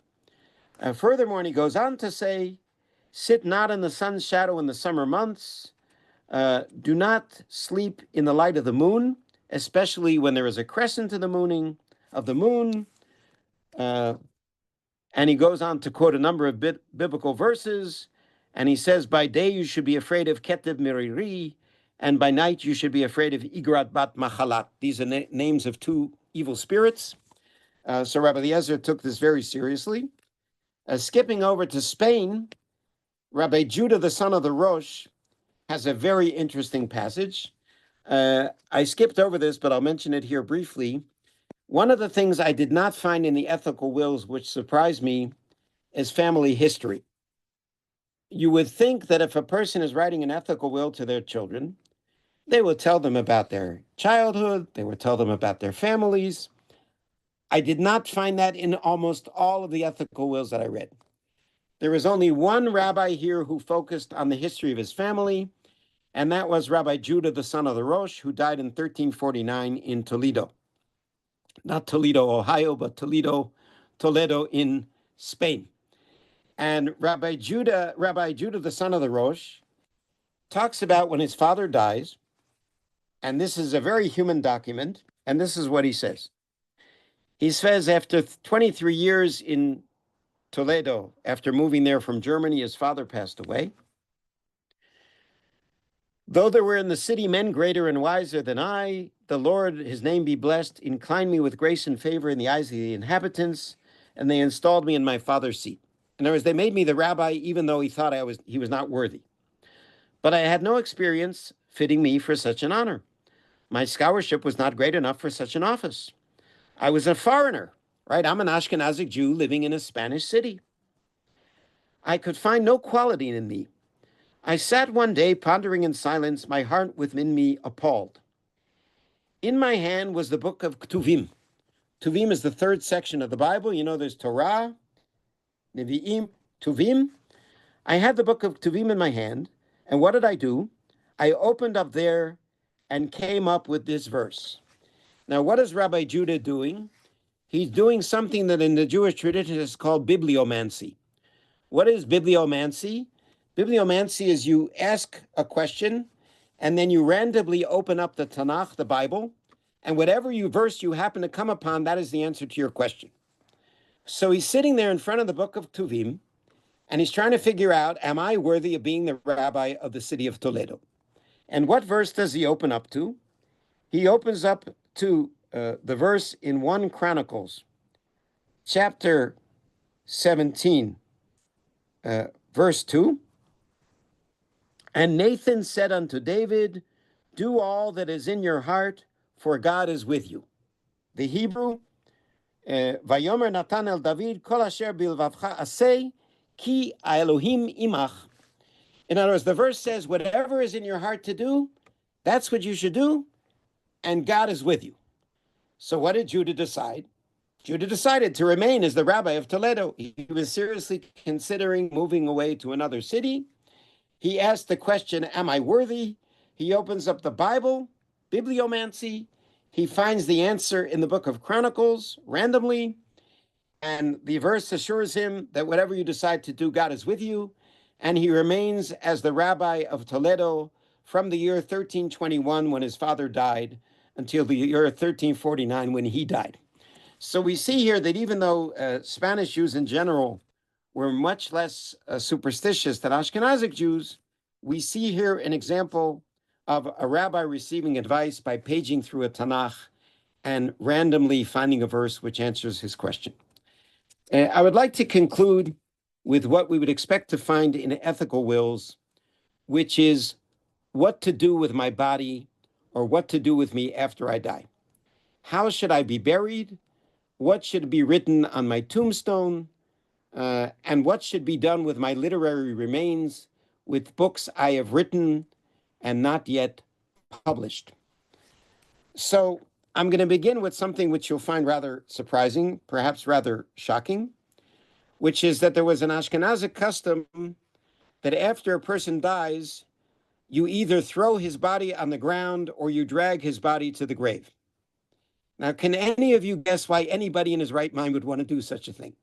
Furthermore, and he goes on to say, sit not in the sun's shadow in the summer months. Do not sleep in the light of the moon, especially when there is a crescent of the moon. And he goes on to quote a number of biblical verses. And he says, by day you should be afraid of Ketev Miriri, and by night you should be afraid of Igrat Bat Machalat. These are names of two evil spirits. So Rabbi Eliezer took this very seriously. Skipping over to Spain, Rabbi Judah, the son of the Rosh, has a very interesting passage. I skipped over this, but I'll mention it here briefly. One of the things I did not find in the ethical wills, which surprised me, is family history. You would think that if a person is writing an ethical will to their children, they will tell them about their childhood, they would tell them about their families. I did not find that in almost all of the ethical wills that I read. There was only one rabbi here who focused on the history of his family, and that was Rabbi Judah, the son of the Rosh, who died in 1349 in Toledo. Not Toledo, Ohio, but Toledo in Spain. And Rabbi Judah, the son of the Rosh, talks about when his father dies, and this is a very human document, and this is what he says. He says after 23 years in Toledo, after moving there from Germany, his father passed away. Though there were in the city men greater and wiser than I, the Lord, his name be blessed, inclined me with grace and favor in the eyes of the inhabitants, and they installed me in my father's seat. In other words, they made me the rabbi even though he thought he was not worthy. But I had no experience fitting me for such an honor. My scholarship was not great enough for such an office. I was a foreigner, right? I'm an Ashkenazic Jew living in a Spanish city. I could find no quality in me. I sat one day pondering in silence, my heart within me appalled. In my hand was the book of Ketuvim. Ketuvim is the third section of the Bible. You know, there's Torah, Nevi'im, Ketuvim. I had the book of Ketuvim in my hand, and what did I do? I opened up there and came up with this verse. Now, what is Rabbi Judah doing? He's doing something that in the Jewish tradition is called bibliomancy. What is bibliomancy? Bibliomancy is you ask a question, and then you randomly open up the Tanakh, the Bible, and whatever verse you happen to come upon, that is the answer to your question. So he's sitting there in front of the book of Ketuvim, and he's trying to figure out, am I worthy of being the rabbi of the city of Toledo? And what verse does he open up to? He opens up to the verse in 1 Chronicles, chapter 17, verse 2. And Nathan said unto David, do all that is in your heart, for God is with you. The Hebrew, Vayomer Natan el David, kol asher bilvavcha aseh, ki Elohim imach. In other words, the verse says, whatever is in your heart to do, that's what you should do, and God is with you. So what did Judah decide? Judah decided to remain as the rabbi of Toledo. He was seriously considering moving away to another city. He asked the question, am I worthy? He opens up the Bible, bibliomancy. He finds the answer in the book of Chronicles randomly. And the verse assures him that whatever you decide to do, God is with you. And he remains as the rabbi of Toledo from the year 1321 when his father died until the year 1349 when he died. So we see here that even though Spanish Jews in general were much less superstitious than Ashkenazic Jews, we see here an example of a rabbi receiving advice by paging through a Tanakh and randomly finding a verse which answers his question. I would like to conclude with what we would expect to find in ethical wills, which is what to do with my body or what to do with me after I die. How should I be buried? What should be written on my tombstone? And what should be done with my literary remains, with books I have written and not yet published? So I'm going to begin with something which you'll find rather surprising, perhaps rather shocking, which is that there was an Ashkenazic custom that after a person dies, you either throw his body on the ground or you drag his body to the grave. Now, can any of you guess why anybody in his right mind would want to do such a thing?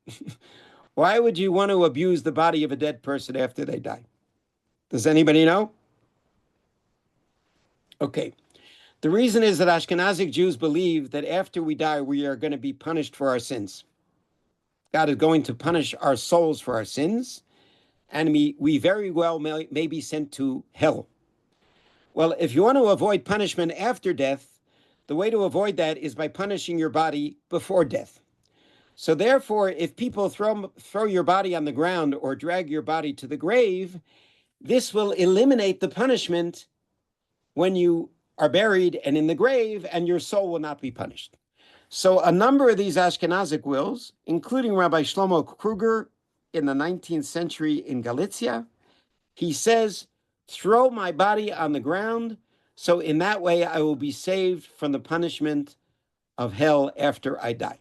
Why would you want to abuse the body of a dead person after they die? Does anybody know? Okay. The reason is that Ashkenazic Jews believe that after we die, we are going to be punished for our sins. God is going to punish our souls for our sins, and we very well may be sent to hell. Well, if you want to avoid punishment after death, the way to avoid that is by punishing your body before death. So therefore, if people throw your body on the ground or drag your body to the grave, this will eliminate the punishment when you are buried and in the grave, and your soul will not be punished. So a number of these Ashkenazic wills, including Rabbi Shlomo Kruger in the 19th century in Galicia, he says, throw my body on the ground, so in that way I will be saved from the punishment of hell after I die.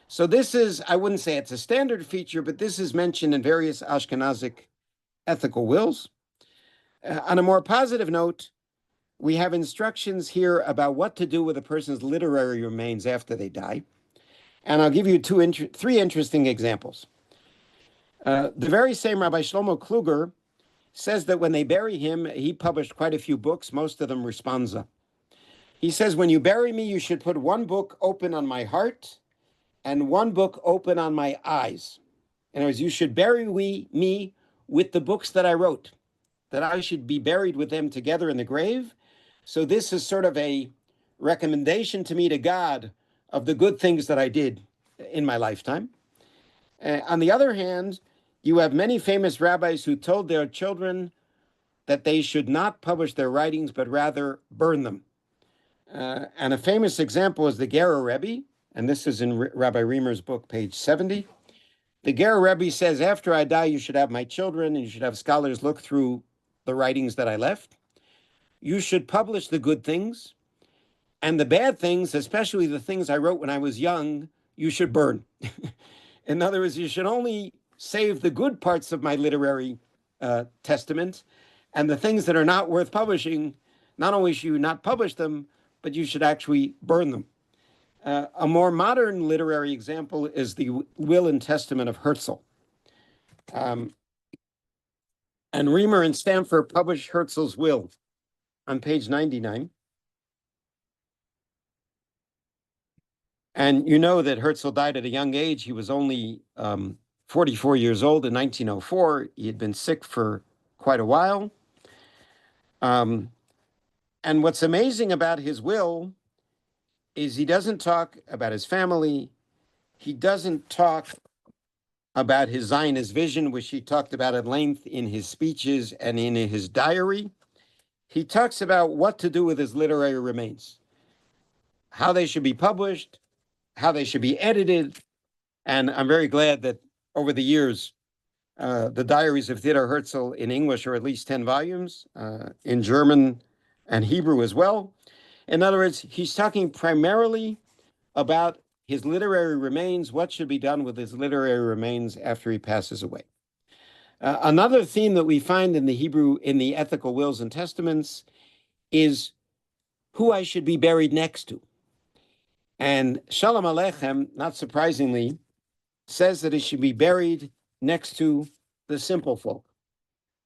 So this is, I wouldn't say it's a standard feature, but this is mentioned in various Ashkenazic ethical wills. On a more positive note, we have instructions here about what to do with a person's literary remains after they die. And I'll give you three interesting examples. The very same Rabbi Shlomo Kluger says that when they bury him, he published quite a few books, most of them responsa. He says, when you bury me, you should put one book open on my heart and one book open on my eyes. In other words, you should bury me with the books that I wrote, that I should be buried with them together in the grave. So this is sort of a recommendation to me, to God, of the good things that I did in my lifetime. On the other hand, you have many famous rabbis who told their children that they should not publish their writings, but rather burn them. And a famous example is the Gera Rebbe, and this is in Rabbi Reimer's book, page 70. The Gera Rebbe says, after I die, you should have my children, and you should have scholars look through the writings that I left. You should publish the good things, and the bad things, especially the things I wrote when I was young, you should burn. In other words, you should only save the good parts of my literary testament, and the things that are not worth publishing, not only should you not publish them, but you should actually burn them. A more modern literary example is the Will and Testament of Herzl. And Reimer and Stamfer published Herzl's will on page 99. And you know that Herzl died at a young age. He was only 44 years old in 1904. He had been sick for quite a while. And what's amazing about his will is he doesn't talk about his family. He doesn't talk about his Zionist vision, which he talked about at length in his speeches and in his diary. He talks about what to do with his literary remains, how they should be published, how they should be edited. And I'm very glad that over the years, the diaries of Theodor Herzl in English are at least 10 volumes, in German and Hebrew as well. In other words, he's talking primarily about his literary remains, what should be done with his literary remains after he passes away. Another theme that we find in the ethical wills and testaments is who I should be buried next to. And Shalom Aleichem, not surprisingly, says that he should be buried next to the simple folk.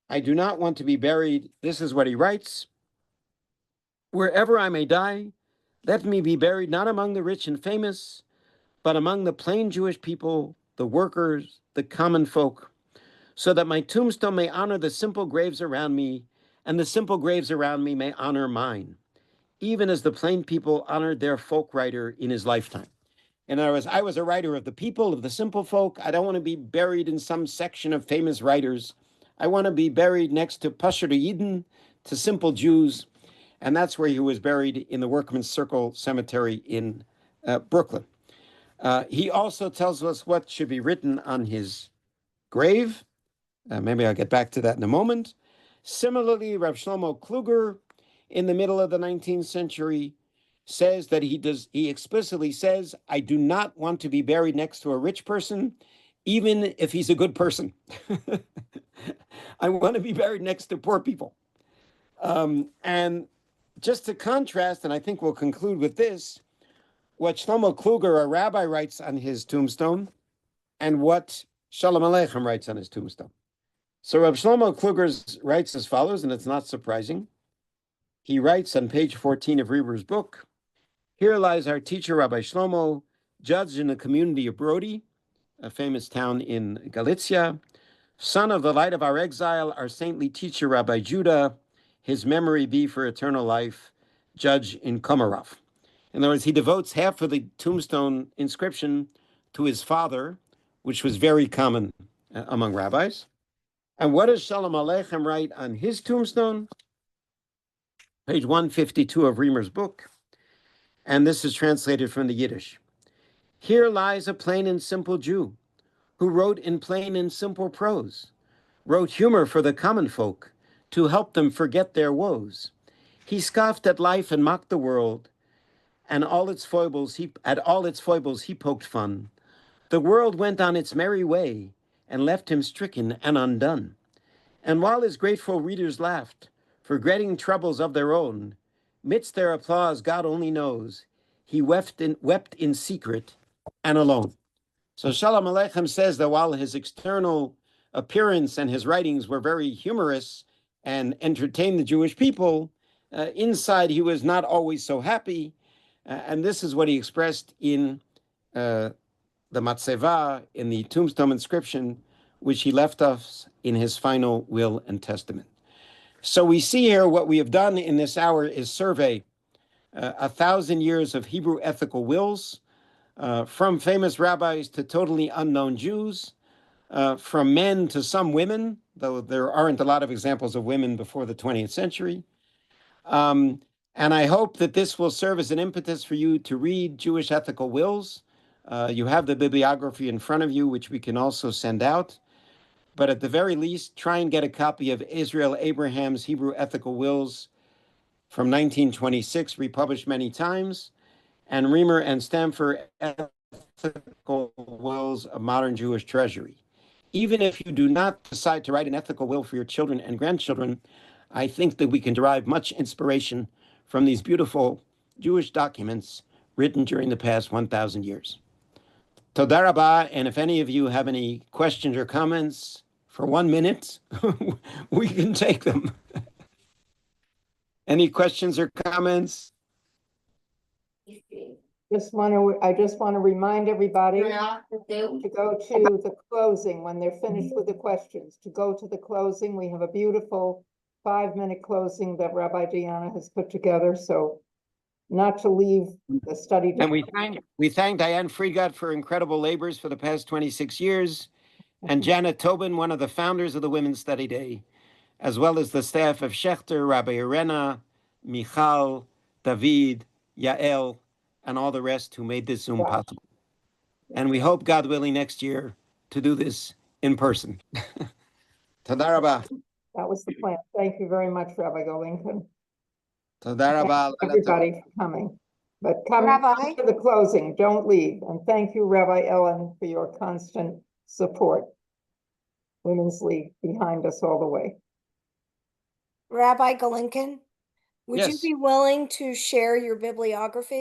I do not want to be buried, this is what he writes, wherever I may die, let me be buried not among the rich and famous, but among the plain Jewish people, the workers, the common folk, so that my tombstone may honor the simple graves around me, and the simple graves around me may honor mine, even as the plain people honored their folk writer in his lifetime. In other words, I was a writer of the people, of the simple folk. I don't want to be buried in some section of famous writers. I want to be buried next to Pasher Yidden, to simple Jews. And that's where he was buried, in the Workman's Circle Cemetery in Brooklyn. He also tells us what should be written on his grave. Maybe I'll get back to that in a moment. Similarly, Rav Shlomo Kluger, in the middle of the 19th century, says that he explicitly says, I do not want to be buried next to a rich person, even if he's a good person. I want to be buried next to poor people. And just to contrast, and I think we'll conclude with this, what Shlomo Kluger, a rabbi, writes on his tombstone, and what Shalom Aleichem writes on his tombstone. So Rav Shlomo Kluger writes as follows, and it's not surprising. He writes on page 14 of Reber's book, here lies our teacher, Rabbi Shlomo, judged in the community of Brody, a famous town in Galicia, son of the light of our exile, our saintly teacher, Rabbi Judah, his memory be for eternal life, judge in Komarov. In other words, he devotes half of the tombstone inscription to his father, which was very common among rabbis. And what does Shalom Aleichem write on his tombstone? Page 152 of Reamer's book. And this is translated from the Yiddish. Here lies a plain and simple Jew who wrote in plain and simple prose, wrote humor for the common folk to help them forget their woes. He scoffed at life and mocked the world, and at all its foibles he poked fun. The world went on its merry way and left him stricken and undone. And while his grateful readers laughed, forgetting troubles of their own, midst their applause God only knows, he wept in secret and alone. So Shalom Aleichem says that while his external appearance and his writings were very humorous and entertained the Jewish people, inside he was not always so happy. And this is what he expressed in the Matzeva, in the tombstone inscription, which he left us in his final will and testament. So we see here what we have done in this hour is survey 1,000 years of Hebrew ethical wills, from famous rabbis to totally unknown Jews, from men to some women, though there aren't a lot of examples of women before the 20th century. And I hope that this will serve as an impetus for you to read Jewish ethical wills. You have the bibliography in front of you, which we can also send out. But at the very least, try and get a copy of Israel Abraham's Hebrew Ethical Wills from 1926, republished many times, and Reamer and Stamfer Ethical Wills of Modern Jewish Treasury. Even if you do not decide to write an ethical will for your children and grandchildren, I think that we can derive much inspiration from these beautiful Jewish documents written during the past 1,000 years. Toda Rabba, and if any of you have any questions or comments for 1 minute, we can take them. Any questions or comments? I just want to remind everybody to go to the closing when they're finished with the questions, to go to the closing. We have a beautiful 5-minute closing that Rabbi Diana has put together. So not to leave the study. And we thank Diane Friedgott for incredible labors for the past 26 years, and Janet Tobin, one of the founders of the Women's Study Day, as well as the staff of Schechter, Rabbi Irena, Michal, David, Yael, and all the rest who made this Zoom possible. And we hope, God willing, next year to do this in person. Toda Rabba. That was the plan. Thank you very much, Rabbi Golinkin. Toda Rabba. Everybody for coming. But come to the closing, don't leave. And thank you, Rabbi Ellen, for your constant support. Women's League behind us all the way. Rabbi Golinkin, would you Yes. be willing to share your bibliography?